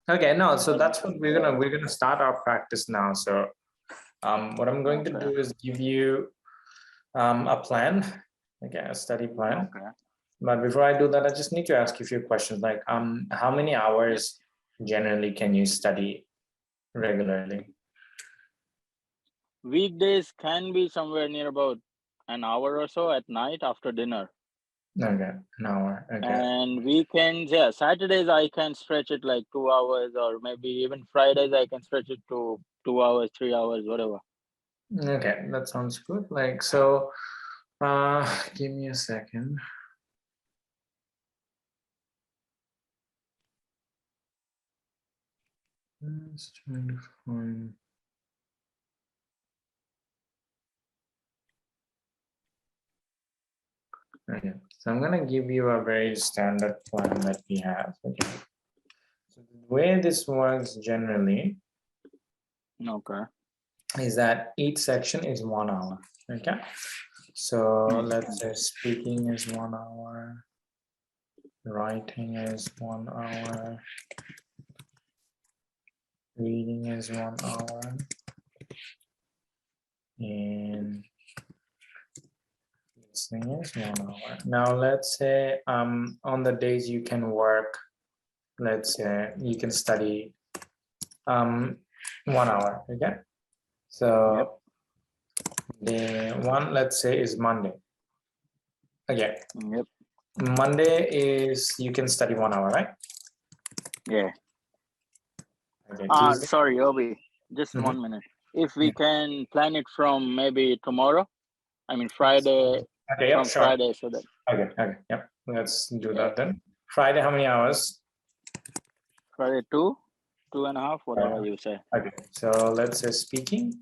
Okay, no, so that's what we're gonna start our practice now. So what I'm going to do is give you a plan, okay, a study plan. Okay. But before I do that, I just need to ask you a few questions, like how many hours generally can you study regularly? Weekdays can be somewhere near about an hour or so at night after dinner. Okay, an hour. Okay. And weekends, yeah, Saturdays I can stretch it like 2 hours, or maybe even Fridays I can stretch it to 2 hours, 3 hours, whatever. Okay, that sounds good. Like, so give me a second. Let's try to find. Okay, so I'm gonna give you a very standard plan that we have. Okay. So the way this works generally Okay. is that each section is 1 hour. Okay. So let's say speaking is 1 hour, writing is 1 hour, reading is 1 hour, and listening is 1 hour. Now let's say on the days you can work, let's say you can study 1 hour. Okay. So the one, let's say, is Monday. Okay. Yep. Monday is you can study 1 hour, right? Yeah. Okay. Sorry, Obee, just 1 minute. If we can plan it from maybe tomorrow, I mean Friday, Okay, yeah, from sure. Friday, so that. Okay, yep. Let's do that then. Friday, how many hours? Friday 2.5, whatever you say. Okay, so let's say speaking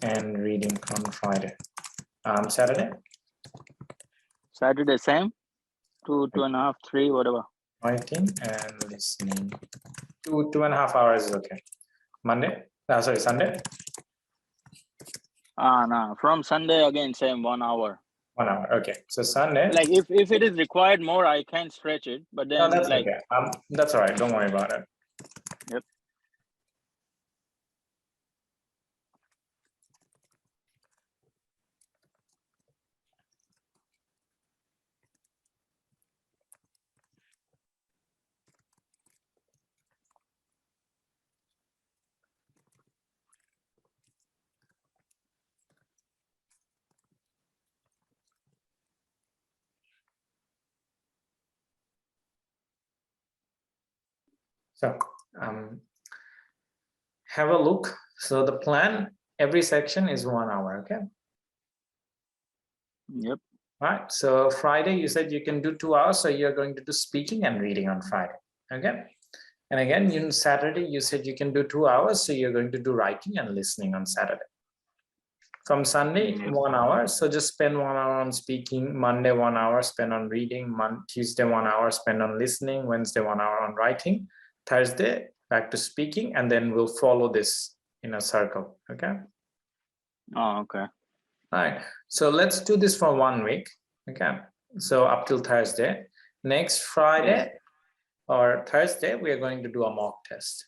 and reading on Friday. Saturday? Saturday same, 2.5, 3, whatever. Writing and listening. 2.5 hours is okay. Monday? Sorry, Sunday? No, from Sunday again same 1 hour. 1 hour. Okay, so Sunday. Like if it is required more, I can stretch it, but then No, that's like. okay. That's all right. Don't worry about it. Yep. So have a look. So the plan, every section is 1 hour. Okay. Yep. All right. So Friday, you said you can do 2 hours. So you're going to do speaking and reading on Friday. Okay. And again, on Saturday, you said you can do 2 hours. So you're going to do writing and listening on Saturday. From Sunday, 1 hour. So just spend 1 hour on speaking. Monday, 1 hour spend on reading. Tuesday, 1 hour spend on listening. Wednesday, 1 hour on writing. Thursday, back to speaking. And then we'll follow this in a circle. Okay. Oh, okay. All right. So let's do this for 1 week. Okay. So up till Thursday. Next Friday or Thursday, we are going to do a mock test.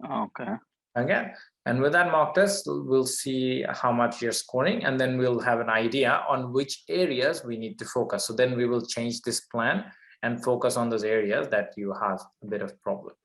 Okay. Okay. And with that mock test, we'll see how much you're scoring, and then we'll have an idea on which areas we need to focus. So then we will change this plan and focus on those areas that you have a bit of problem.